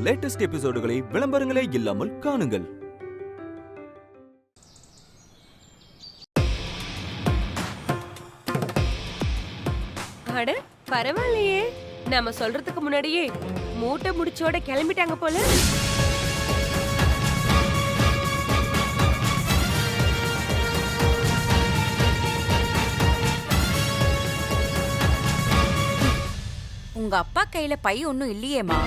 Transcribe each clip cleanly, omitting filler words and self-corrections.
Latest எபிசோடுகளை விளம்பரங்களே இல்லாமல் காணுங்கள். அட பரவாயில்லையே, நாம சொல்றதுக்கு முன்னாடியே மூட்டை முடிச்சோட கிளம்பிட்டாங்க போல. உங்க அப்பா கையில பை ஒண்ணும் இல்லையேமா?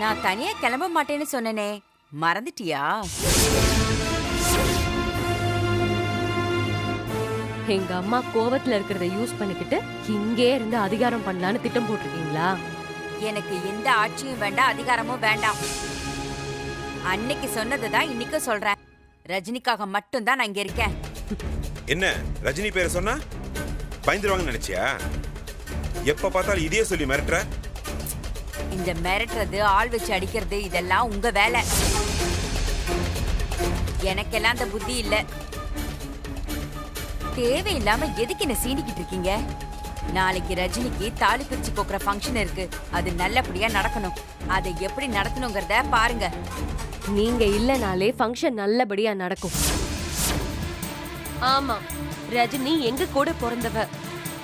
நான் தனியா கிளம்ப மாட்டேன்னு சொன்னனே, மறந்துட்டியா? எங்க அம்மா கோவத்துல இருக்கிறத யூஸ் பண்ணிக்கிட்டு இங்கே இருந்து அதிகாரம் பண்ணலான்னு திட்டம் போட்டிருக்கீங்களா? எனக்கு எந்த ஆட்சியும் வேண்டாம், அதிகாரமும் வேண்டாம். அன்னைக்கு சொன்னதுதான் இன்னைக்கும் சொல்றேன். ரஜினிக்காக மட்டும் தான் நான் இங்க இருக்கேன். என்ன ரஜினி பேரை சொன்னா பயந்துருவாங்கன்னு நினைச்சியா? எப்ப பார்த்தாலும் இதையே சொல்லி மிரட்டுற. இந்த மிரட்டுறது, ஆள் வச்சு அடிக்கிறது இதெல்லாம் உங்க வேலை. எனக்கெல்லாம் அந்த புத்தி இல்ல. தேவையில்லாம எதுக்கு என்ன சீண்டிக்கிட்டு இருக்கீங்க? நாளைக்கு ரஜினிக்கு தாலி பிரிச்சு கோக்குற ஃபங்க்ஷன் இருக்கு. அது நல்லபடியா நடக்கணும். அதை எப்படி நடத்தணுங்கிறத பாருங்க. நீங்க இல்லனாலே ஃபங்க்ஷன் நல்லபடியா நடக்கும். ஆமா, ரஜினி எங்க கூட பிறந்தவ.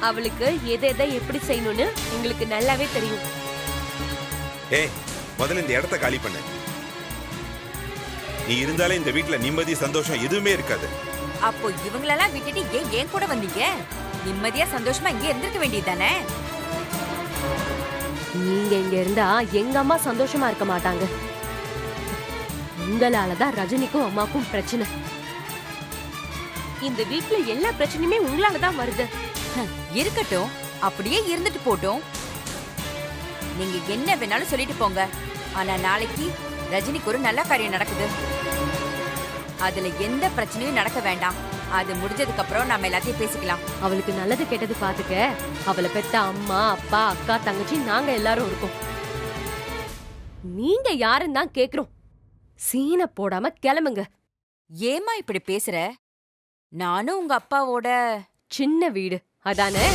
அவளுக்கு எதை எப்படி செய்யணும்னு எங்களுக்கு நல்லாவே தெரியும். ஏய், முதல்ல இந்த இடத்த காலி பண்ணு. நீ இருந்தாலே இந்த வீட்டுல நிம்மதி சந்தோஷம் எதுவுமே இருக்காது. அப்போ இவங்களெல்லாம் விட்டுட்டு ஏன் கூட வந்தீங்க? நிம்மதியா சந்தோஷமா இங்க இருந்திருக்க வேண்டியதானே? நீங்க இங்க இருந்தா எங்க அம்மா சந்தோஷமா இருக்க மாட்டாங்க. உங்களாலதான் ரஜினிக்கும் அம்மாக்கும் பிரச்சனை. இந்த வீட்டுல எல்லா பிரச்சனையுமே உங்களாலதான் வருது. இருக்கட்டும், அப்படியே இருந்துட்டு போட்டும். நீங்க என்ன வேணாலும் சொல்லிட்டு போங்க. ஆனா நாளைக்கு ரஜினிக்கு ஒரு நல்ல காரியம் நடக்குது. அதுல எந்த பிரச்சனையும் நடக்க வேண்டாம். அது முடிஞ்சதுக்கு அப்புறம் நாம எல்லாத்தையும் பேசிக்கலாம். அவளுக்கு நல்லது கெட்டது பாத்துக்க அவளை பெத்த அம்மா, அப்பா, அக்கா, தங்கச்சி நாங்க எல்லாரும் இருக்கோம். நீங்க யாருன்னு தான் கேக்குறோம். சீனை போடாம கிளம்புங்க. ஏமா இப்படி பேசுற? நானும் உங்க அப்பாவோட சின்ன வீடு அதானே?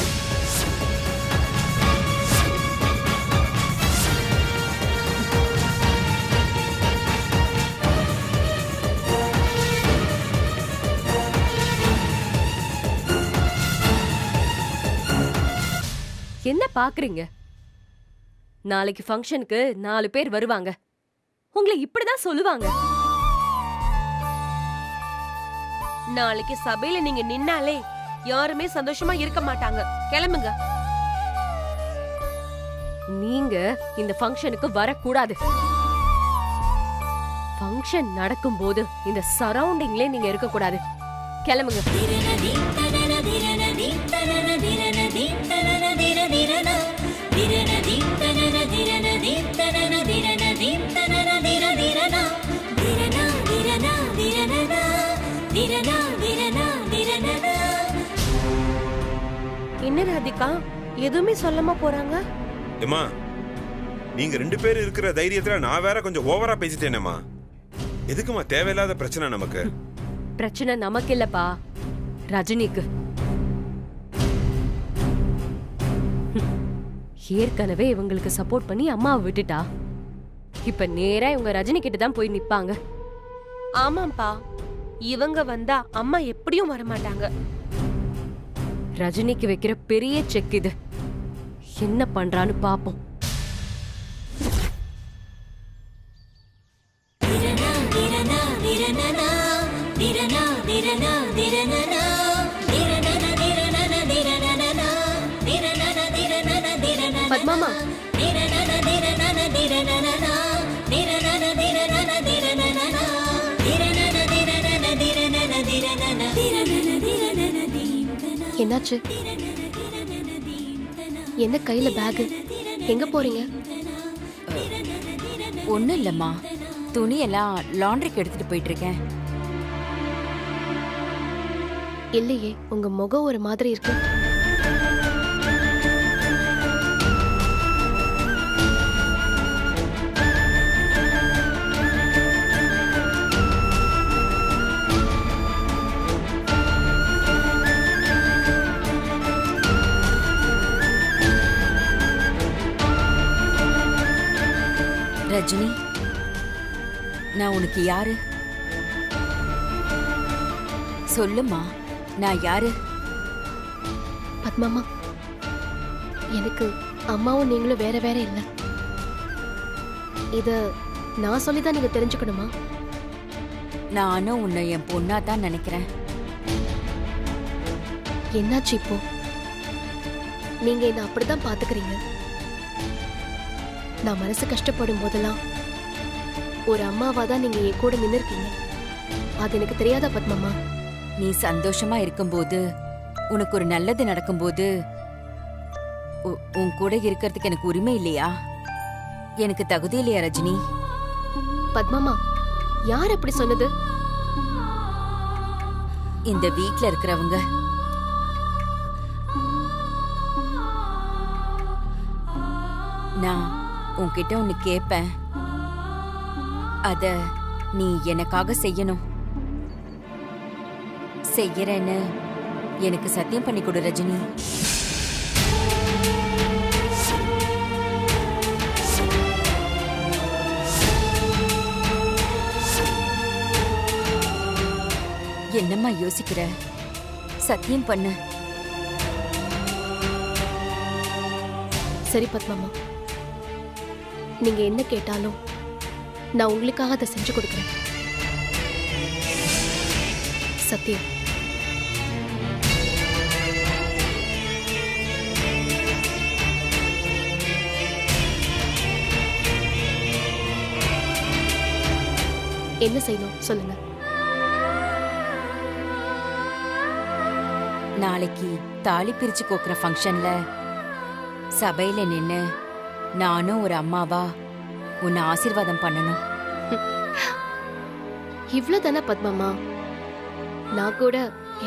என்ன பாக்குறீங்க? நாளைக்கு ஃபங்க்ஷனுக்கு 4 பேர் வருவாங்க. உங்களை இப்படிதான் சொல்லுவாங்க. நாளைக்கு சபையில நீங்க நின்னாலே யாருமே சந்தோஷமா இருக்க மாட்டாங்க. கிளம்புங்க. நீங்க இந்த ஃபங்க்ஷனுக்கு வரக்கூடாது. ஃபங்க்ஷன் நடக்கும் போது இந்த சரௌண்டிங்ல நீங்க இருக்க கூடாது. கிளம்புங்க. என்ன ராதிகா, எதுவுமே சொல்லாம போறாங்க? ஏமா, நீங்க 2 பேர் இருக்கிற தைரியத்துல நான் வேற கொஞ்சம் ஓவரா பேசிட்டேனேமா. எதுக்குமா தேவையில்லாத பிரச்சனை நமக்கு? பிரச்சனை நமக்கு இல்லப்பா, ரஜினிக்கு. ஏற்கனவே இவங்களுக்கு சப்போர்ட் பண்ணி அம்மாவை விட்டுட்டா. இப்ப நேரா இவங்க ரஜினி கிட்ட தான் போய் நிப்பாங்க. ஆமாப்பா, இவங்க வந்தா அம்மா எப்படியும் வரமாட்டாங்க. ரஜினிக்கு வைக்கிற பெரிய செக் இது. என்ன பண்றான்னு பாப்போம். பத்மாமா, என்னாச்சு? என்ன கையில பேக்? எங்க போறீங்க? ஒண்ணும் இல்லம்மா, துணியெல்லாம் லாண்ட்ரிக்கு எடுத்துட்டு போயிட்டு இருக்கேன். இல்லையே, உங்க முகம் ஒரு மாதிரி இருக்கு. ரஜினி, நான் உனக்கு யாரு? சொல்லுமா, நான் யாரு? பத்மாமா, எனக்கு அம்மாவும் நீங்களும் வேற வேற இல்ல. இத நான் சொல்லிதான் நீங்க தெரிஞ்சுக்கணுமா? நானும் உன்னை என் பொண்ணா தான் நினைக்கிறேன். என்னாச்சு இப்போ? நீங்க என்ன அப்படிதான் பாத்துக்கிறீங்க. நான் மனசு கஷ்டப்படும் போதெல்லாம் ஒரு அம்மாவா தான் நீங்க என் கூட நின்னு இருக்கீங்க. அது எனக்கு தெரியாதா பத்மம்மா? நீ சந்தோஷமா இருக்கும்போது, உனக்கு ஒரு நல்லது நடக்கும்போது உன் கூட இருக்கிறதுக்கு எனக்கு உரிமை இல்லையா? எனக்கு தகுதி இல்லையா ரஜினி? பத்மம்மா, யார் அப்படி சொன்னது? இந்த வீட்ல இருக்கிறவங்க. நான் உன்கிட்ட ஒன்னு கேட்பேன், அத நீ எனக்காக செய்யணும். செய்யறேன்னு எனக்கு சத்தியம் பண்ணி கொடு ரஜினி. என்னம்மா யோசிக்கிற? சத்தியம் பண்ணு. சரி பத்மம்மா, நீங்க என்ன கேட்டாலும் நான் உங்களுக்காக அதை செஞ்சு கொடுக்கிறேன். சத்தியம். என்ன செய்யணும் சொல்லுங்க. நாளைக்கு தாலி பிரிச்சு கோக்குற ஃபங்க்ஷன்ல சபையில நின்னு நானும் ஒரு அம்மாவா உன்னை ஆசீர்வாதம் பண்ணணும். இவ்வளவுதானே பத்மம்மா? நான் கூட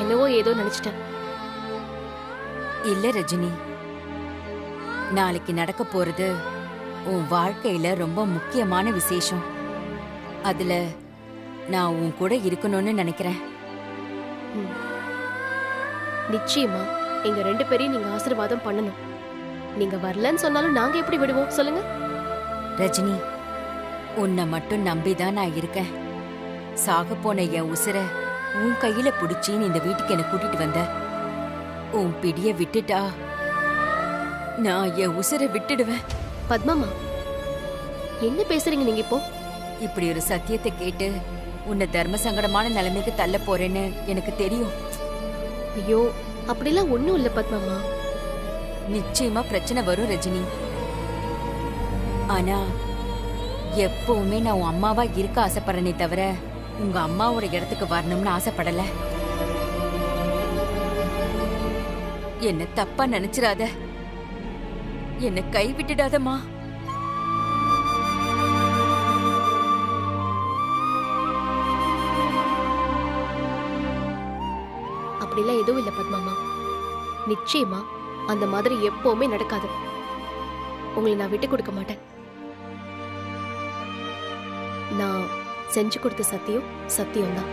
என்னவோ ஏதோ நினைச்சிட்டேன். இல்ல ரஜினி, நாளைக்கு நடக்க போறது உன் வாழ்க்கையில ரொம்ப முக்கியமான விசேஷம். அதுல நான் உன் கூட இருக்கணும்னு நினைக்கிறேன். நிச்சயமா எங்க 2 பேரையும் நீங்க ஆசீர்வாதம் பண்ணணும். நீங்க வரலன்னு சொன்னாலும் நாங்க எப்படி விடுவோம் சொல்லுங்க? ரஜினி, உன்னை மட்டும் நம்பிதான் நான் இருக்கேன். சாக போன என் உசுர உன் கையில புடிச்சு நீ இந்த வீட்டுக்கு என்ன கூட்டிட்டு வந்த. உன் பிடிய விட்டுட்டா நான் என் உசுரை விட்டுடுவேன். பத்மம்மா, என்ன பேசுறீங்க நீங்க இப்போ? இப்படி ஒரு சத்தியத்தை கேட்டு உன்னை தர்ம சங்கடமான நிலைமைக்கு தள்ள போறேன்னு எனக்கு தெரியும். ஐயோ, அப்படிலாம் ஒண்ணும் இல்ல பத்மம்மா. நிச்சயமா பிரச்சனை வரும் ரஜினி. ஆனா எப்பவுமே நான் உன் அம்மாவா இருக்க ஆசைப்படுறேனே தவிர உங்க அம்மாவோட இடத்துக்கு வரணும்னு ஆசைப்படல. என்ன தப்பா நினைச்சிராத, என்ன கை விட்டுடாதம்மா. அப்படிலாம் எதுவும் இல்ல பத்மம்மா. நிச்சயமா அந்த மாதிரி எப்பவுமே நடக்காது. உங்களை நான் விட்டு கொடுக்க மாட்டேன். நான் செஞ்சு கொடுத்த சத்தியம் சத்தியம்தான்.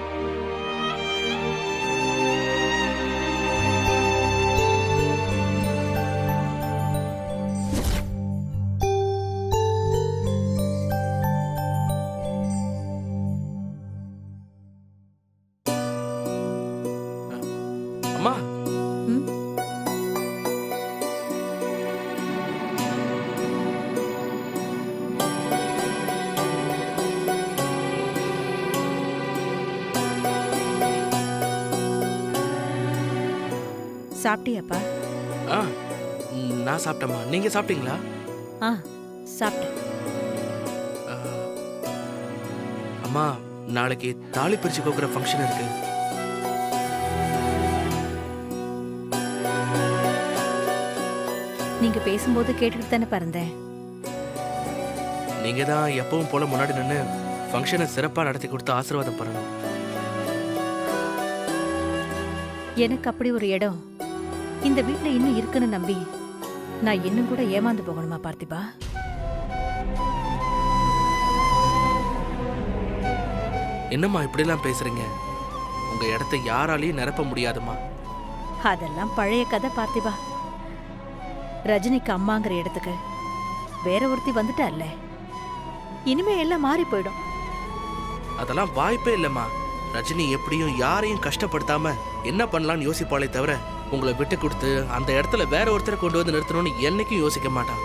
அம்மா, சாப்பிட்டியாப்பா? ஆ நான் சாப்பிட்டேம்மா. நீங்க சாப்பிட்டீங்களா? ஆ, சாப்பிட்டேன். ஆ, அம்மா, நாளைக்கு தாலி பிரிச்சு கோக்குற ஃபங்க்ஷன் இருக்கு. நீங்க பேசும்போது கேட்டுட்டு தானே பறந்தேன். நீங்க தான் எப்பவும் போல முன்னாடி நின்று ஃபங்க்ஷனை சிறப்பாக நடத்தி கொடுத்து ஆசீர்வாதம் பண்ணணும். எனக்கு அப்படி ஒரு இடம் இந்த வீட்ல இன்னும் இருக்குன்னு நம்பி நான் இன்னும் கூட ஏமாந்து போகணுமா பார்த்திபா? என்னம்மா இப்படிலாம் பேசுறீங்க? உங்க இடத்தை யாராலையும் நிரப்ப முடியாதுமா. அதெல்லாம் பழைய கதை பார்த்திபா. ரஜினிக்கு அம்மாங்கிற இடத்துக்கு வேற ஒருத்தி வந்துட்டா இல்ல. இனிமே எல்லாம் மாறி போயிடும். அதெல்லாம் வாய்ப்பே இல்லம்மா. ரஜினி எப்படியும் யாரையும் கஷ்டப்படுத்தாம என்ன பண்ணலாம்னு யோசிப்பாளே தவிர உங்களை விட்டு கொடுத்து அந்த இடத்துல வேற ஒருத்தரை கொண்டு வந்து நிறுத்தணும்னு என்னைக்கும் யோசிக்க மாட்டான்.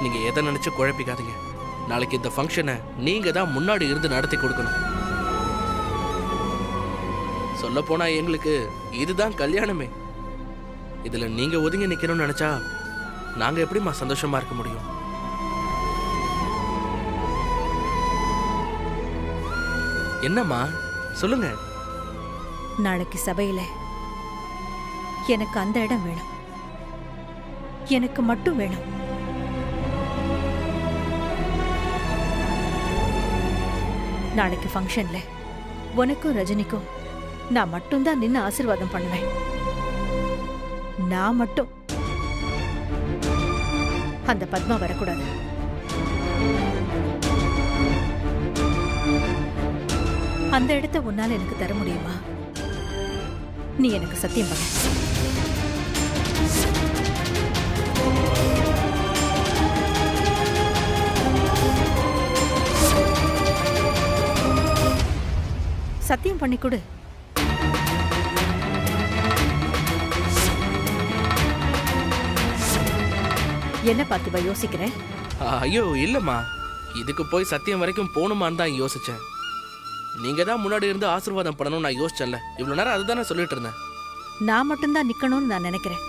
நீங்க எதை நினைச்சு குழப்பிக்காதீங்க. நாளைக்கு இந்த ஃபங்க்ஷனை நீங்க தான் முன்னாடி இருந்து நடத்தி கொடுக்கணும். சொல்ல போனா எங்களுக்கு இதுதான் கல்யாணமே. இதுல நீங்க ஒதுங்கி நிக்கணும்னு நினைச்சா நாங்க எப்படிமா சந்தோஷமா இருக்க முடியும்? என்னம்மா சொல்லுங்க. நாளைக்கு சபையில எனக்கு அந்த இடம் வேணும். எனக்கு மட்டும் வேணும். நாளைக்கு ஃபங்க்ஷன்ல உனக்கும் ரஜினிக்கும் நான் மட்டும்தான் நின்று ஆசீர்வாதம் பண்ணுவேன். நான் மட்டும். அந்த பத்மா வரக்கூடாது. அந்த இடத்தை உன்னால எனக்கு தர முடியுமா? நீ எனக்கு சத்தியம் பண்ண. சத்தியம் பண்ணி கொடு. என்ன பார்த்திபா யோசிக்கிறேன்? ஐயோ இல்லம்மா, இதுக்கு போய் சத்தியம் வரைக்கும் போகணுமான்னு தான் யோசிச்சேன். நீங்க தான் முன்னாடி இருந்து ஆசீர்வாதம் பண்ணணும் நான் யோசிச்சேன்ல. இவ்வளவு நேரம் அதுதானே சொல்லிட்டு இருந்தேன். நான் மட்டும்தான் நிக்கணும்னு நான் நினைக்கிறேன்.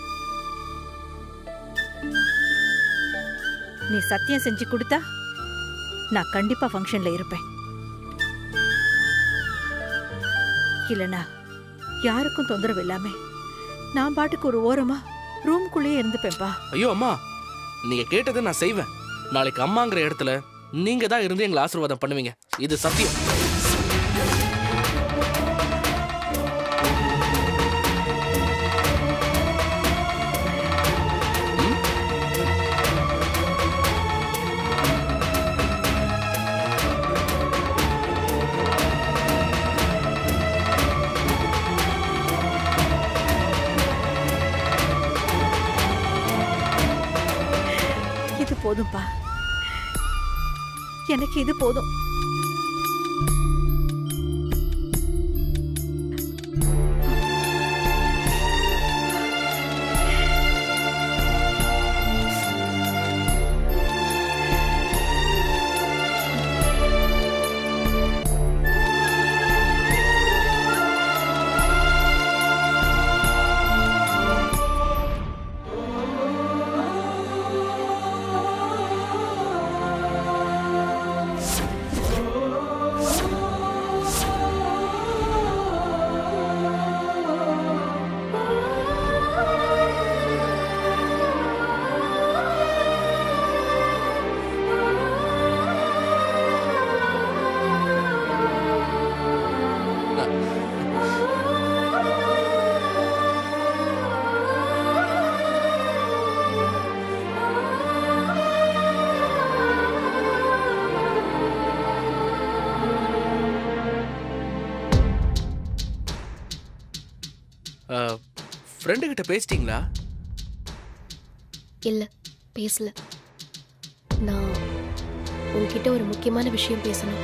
நீ சத்தியம் செஞ்சு கொடுத்தா நான் கண்டிப்பா ஃபங்க்ஷன்ல இருப்பேன். இல்லனா யாருக்கும் தொந்தரவு இல்லாம நான் பாட்டுக்கு ஒரு ஓரமா ரூம்குள்ளேயே இருந்துப்பேன்பா. ஐயோ அம்மா, நீங்க கேட்டதை நான் செய்வேன். நாளைக்கு அம்மாங்கிற இடத்துல நீங்க தான் இருந்து எங்களை ஆசீர்வாதம் பண்ணுவீங்க. இது சத்தியம். போதும்பா, எனக்கு இது போதும். ஃப்ரெண்டு கிட்ட பேசிட்டீங்களா? இல்ல, பேசல. நான் உன்கிட்ட ஒரு முக்கியமான விஷயம் பேசணும்.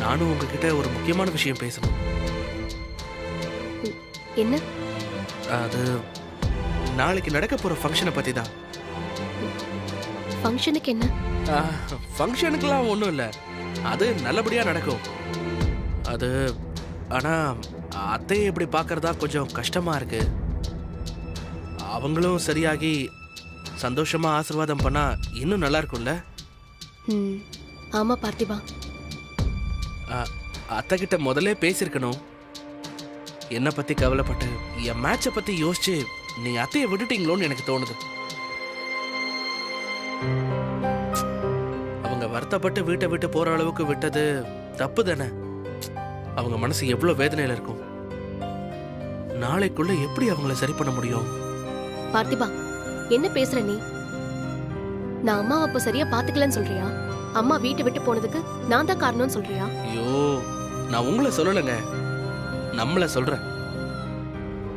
நானும் உங்ககிட்ட ஒரு முக்கியமான விஷயம் பேசணும். என்ன? அது நாளைக்கு நடக்க போற ஃபங்க்ஷனை பத்தி தான். ஃபங்க்ஷனுக்கு என்ன? ஃபங்க்ஷனுக்குலாம் ஒன்றும் இல்லை, அது நல்லபடியா நடக்கும். அது ஆனா அத்தையை இப்படி பார்க்கறதா கொஞ்சம் கஷ்டமா இருக்கு. அவங்களும் சரியாகி சந்தோஷமா ஆசீர்வாதம் பண்ணா இன்னும் நல்லா இருக்கும்ல? ஆமா பார்த்திபா, அத்தை கிட்ட முதல்ல பேசியிருக்கணும். என்ன பத்தி கவலைப்பட்டு என் மேட்சை பத்தி யோசிச்சு நீ அத்தையை விட்டுட்டீங்களோன்னு எனக்கு தோணுது. அவங்க வருத்தப்பட்டு வீட்டை விட்டு போற அளவுக்கு விட்டது தப்பு தானே? அவங்க மனசு எவ்வளவு வேதனையில இருக்கும். நாளைக்குள்ள எப்படி அவங்கள சரி பண்ண முடியும்? பார்த்திபா, என்ன பேசுற நீ? நான் அம்மா அப்ப சரியா பாத்துக்கலன்னு சொல்றியா? அம்மா வீட்டை விட்டு போனதுக்கு நான் தான் காரணம்னு சொல்றியா? ஐயோ, நான் உங்களை சொல்லலைங்க, நம்மள சொல்றேன்.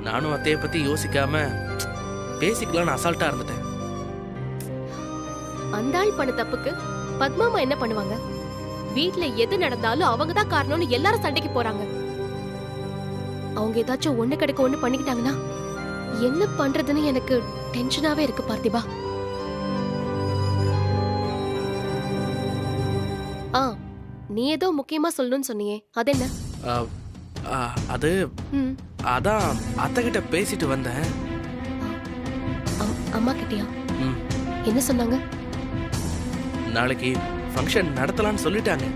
நானும் அத்தைய பத்தி யோசிக்காம பேசிக்கலாம்னு அசால்ட்டா இருந்துட்டேன். அந்த ஆள் பண்ண தப்புக்கு பத்மாமா என்ன பண்ணுவாங்க? வீட்ல எது நடந்தாலும் அவங்க தான் காரணம்னு எல்லாரும் சண்டைக்கு போறாங்க. அவங்க ஏதாச்சும் ஒண்ணு கிடைக்க ஒண்ணு பண்ணிக்கிட்டாங்கன்னா என்ன பண்றதுன்னு எனக்கு டென்ஷனாவே இருக்கு பார்த்திபா. நீ ஏதோ முக்கியமா சொல்லணும்னு சொன்னியே, அது என்ன? அது அதான் அத்தை கிட்ட பேசிட்டு வந்தேன். அம்மா கிட்டயா? என்ன சொன்னாங்க? நாளைக்கு ஃபங்க்ஷன் நடத்தலாம்னு சொல்லிட்டாங்க.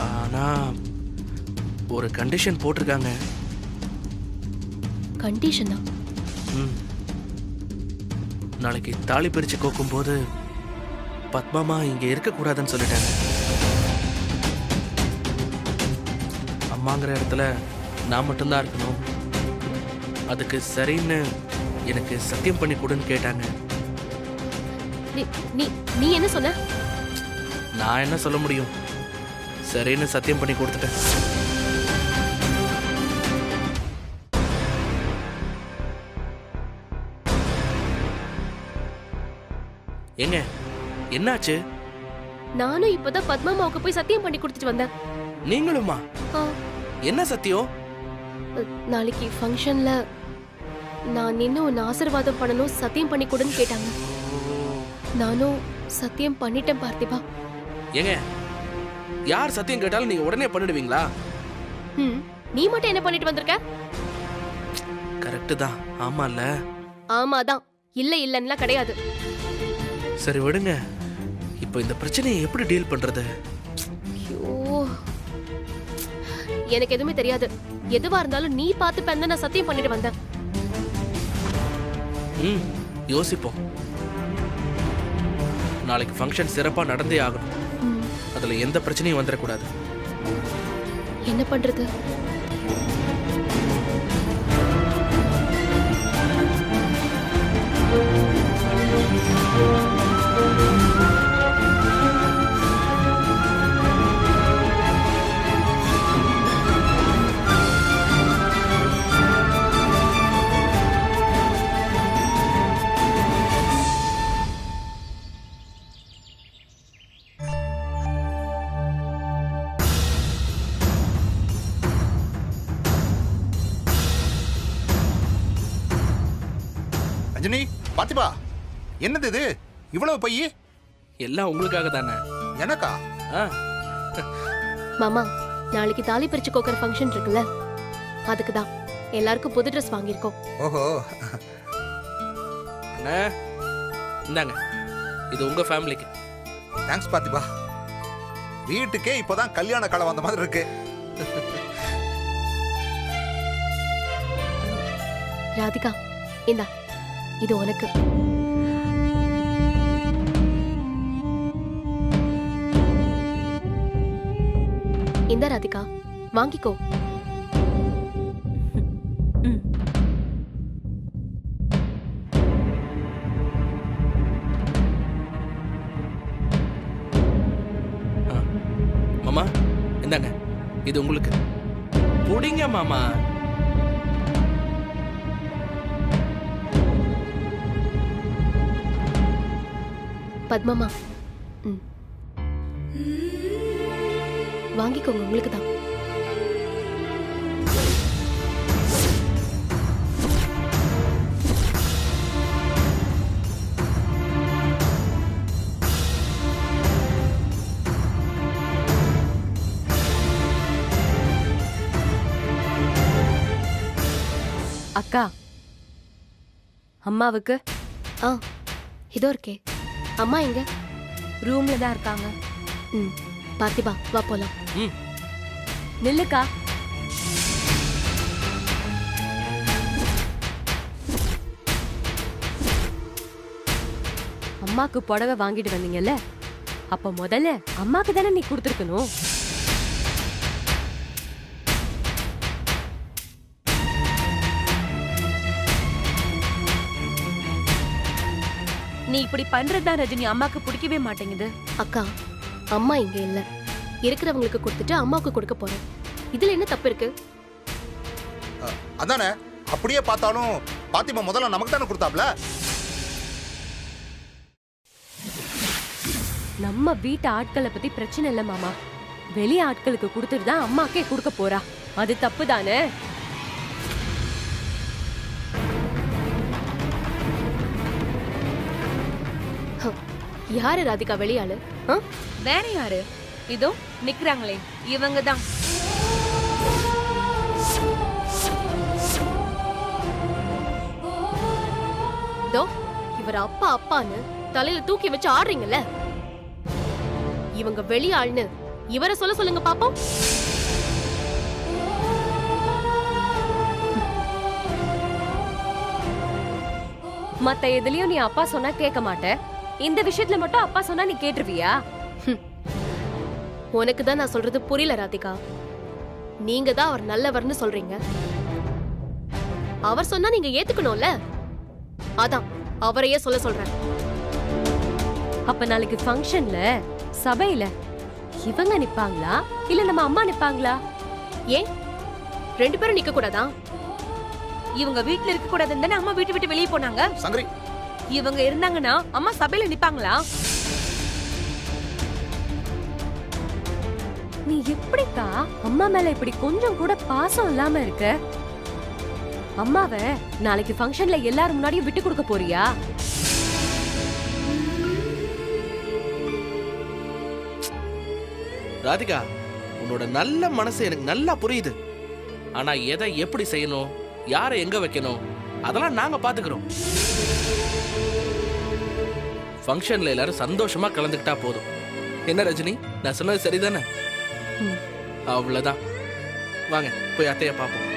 ஆனா ஒரு கண்டிஷன் போட்டிருக்காங்க. கண்டிஷனா? நாளைக்கு தாலி பிரிச்சு கோக்கும் போது பத்மாமா இங்க இருக்க கூடாதுன்னு சொல்லிட்டாங்க. அம்மாங்கிற இடத்துல நான் மட்டும்தான் இருக்கணும். அதுக்கு சரின்னு எனக்கு சத்தியம் பண்ணி கொடுன்னு கேட்டாங்க. நீ என்ன சொன்ன? நான் என்ன சொல்ல முடியும்? சரின்னு சத்தியம் பண்ணி கொடுத்துட்டேன். ஏங்க என்னாச்சு? நானும் இப்பதான் பத்மாமாவுக்கு போய் சத்தியம் பண்ணி கொடுத்துட்டு வந்தேன். நீங்களுமா? என்ன சத்தியம்? நாளைக்கு ஃபங்க்ஷன்ல நான் நின்னு உன்னை ஆசீர்வாதம் பண்ணணும், சத்தியம் பண்ணி கொடுன்னு கேட்டாங்க. நானும் சத்தியம் பண்ணிட்டேன் பார்த்திபா. ஏங்க யார் சத்தியம் கேட்டாலும் நீங்க உடனே பண்ணிடுவீங்களா? நீ மட்டும் என்ன பண்ணிட்டு வந்திருக்க? கரெக்ட் தான். ஆமால? ஆமாதான், இல்ல இல்லன்னுலாம் கிடையாது. சரி விடுங்க. இப்போ இந்த பிரச்சனையை எப்படி டீல் பண்றது? எனக்கு எதுவுமே தெரியாது. எதுவா இருந்தாலும் நீ பார்த்துப்பேன்னு நான் சத்தியம் பண்ணிட்டு வந்தேன். யோசிப்போம். நாளைக்கு ஃபங்க்ஷன் சிறப்பா நடந்தே ஆகணும். அதுல எந்த பிரச்சனையும் வந்துடக்கூடாது. என்ன பண்றது? ரஜினி, பாத்திபா, என்னது இது? இவ்வளவு பைய? எல்லாம் உங்களுக்காக தானே. எனக்கா? மாமா, நாளைக்கு தாலி பிரிச்சு கோக்குற ஃபங்க்ஷன் இருக்குல்ல, அதுக்கு தான் எல்லாருக்கும் புது ட்ரெஸ் வாங்கியிருக்கோம். ஓஹோ. அண்ணா இந்தாங்க, இது உங்க ஃபேமிலிக்கு. தேங்க்ஸ் பாத்திபா. வீட்டுக்கே இப்போதான் கல்யாண காலம் வந்த மாதிரி இருக்கு. ராதிகா, இந்தா, இது உனக்கு. இந்த ராதிகா, வாங்கிக்கோ. மாமா இந்தாங்க, இது உங்களுக்கு. புடிங்க மாமா. பத்மாமா, வாங்கிக்கோங்க, உங்களுக்கு தான். அக்கா, அம்மாவுக்கு இதோ இருக்கே. அம்மா எங்க? ரூம்ல தான் இருக்காங்க. பார்த்திபா, வா போலாம். நில்லுக்கா. அம்மாக்கு புடவை வாங்கிட்டு வந்தீங்கல்ல, அப்ப முதல்ல அம்மாக்கு தானே நீ கொடுத்துருக்கணும். நீ இப்படி பண்றதுதான் ரஜினி அம்மாக்கு பிடிக்கவே மாட்டேங்குது. அக்கா, அம்மா இங்க இல்ல, இருக்கிறவங்களுக்கு கொடுத்துட்டு அம்மாவுக்கு கொடுக்க போறேன். இதுல என்ன தப்பு இருக்கு? அதானே, அப்படியே பார்த்தாலும் பாத்திமா முதல்ல நமக்கு தானே கொடுத்தாப்ல. நம்ம வீட்டு ஆட்களை பத்தி பிரச்சனை இல்ல மாமா, வெளி ஆட்களுக்கு கொடுத்துட்டு தான் அம்மாக்கே கொடுக்க போறா. அது தப்பு தானே? யாரு ராதிகா வெளியாளு? வேற யாரு? இதோ நிக்கிறாங்களே இவங்க தான். இதோ இவர் அப்பா அப்பான்னு தலையில தூக்கி வச்சு ஆடுறீங்கல்ல, இவங்க வெளியாள்னு இவரை சொல்ல சொல்லுங்க பாப்போம். மத்த எதுலயும் நீ அப்பா சொன்னா கேட்க மாட்ட, இந்த விஷயத்துல மட்டும் அப்பா சொன்னா நீ கேட்டுருவியா? உனக்கு தான் நான் சொல்றது புரியல ராதிகா. நீங்க தான் அவர் நல்லவர்னு சொல்றீங்க, அவர் சொன்னா நீங்க ஏத்துக்கணும்ல, அதான் அவரையே சொல்ல சொல்றேன். அப்ப நாளைக்கு ஃபங்க்ஷன்ல சபையில இவங்க நிப்பாங்களா இல்ல நம்ம அம்மா நிப்பாங்களா? ஏன் 2 பேரும் நிக்க கூடாதா? இவங்க வீட்ல இருக்க கூடாதுன்னு தானே அம்மா வீட்டு விட்டு வெளியே போனாங்க. சங்கரி, இவங்க இருந்தாங்கன்னா அம்மா சபையில நிப்பாங்களா? நீ எப்படிக்கா அம்மா மேல இப்படி கொஞ்சம் கூட பாசம் இல்லாம இருக்க? அம்மாவை நாளைக்கு ஃபங்க்ஷன்ல எல்லாரும் முன்னாடியும் விட்டு கொடுக்க போறியா? ராதிகா, உன்னோட நல்ல மனசு எனக்கு நல்லா புரியுது. ஆனா எதை எப்படி செய்யணும், யாரை எங்க வைக்கணும், அதெல்லாம் நாங்க பாத்துக்கிறோம். ஃபங்க்ஷன்ல எல்லாரும் சந்தோஷமா கலந்துக்கிட்டா போதும். என்ன ரஜினி, நான் சொன்னது சரிதானே? அவ்வளவுதான். வாங்க போய் அத்தைய பாப்போம்.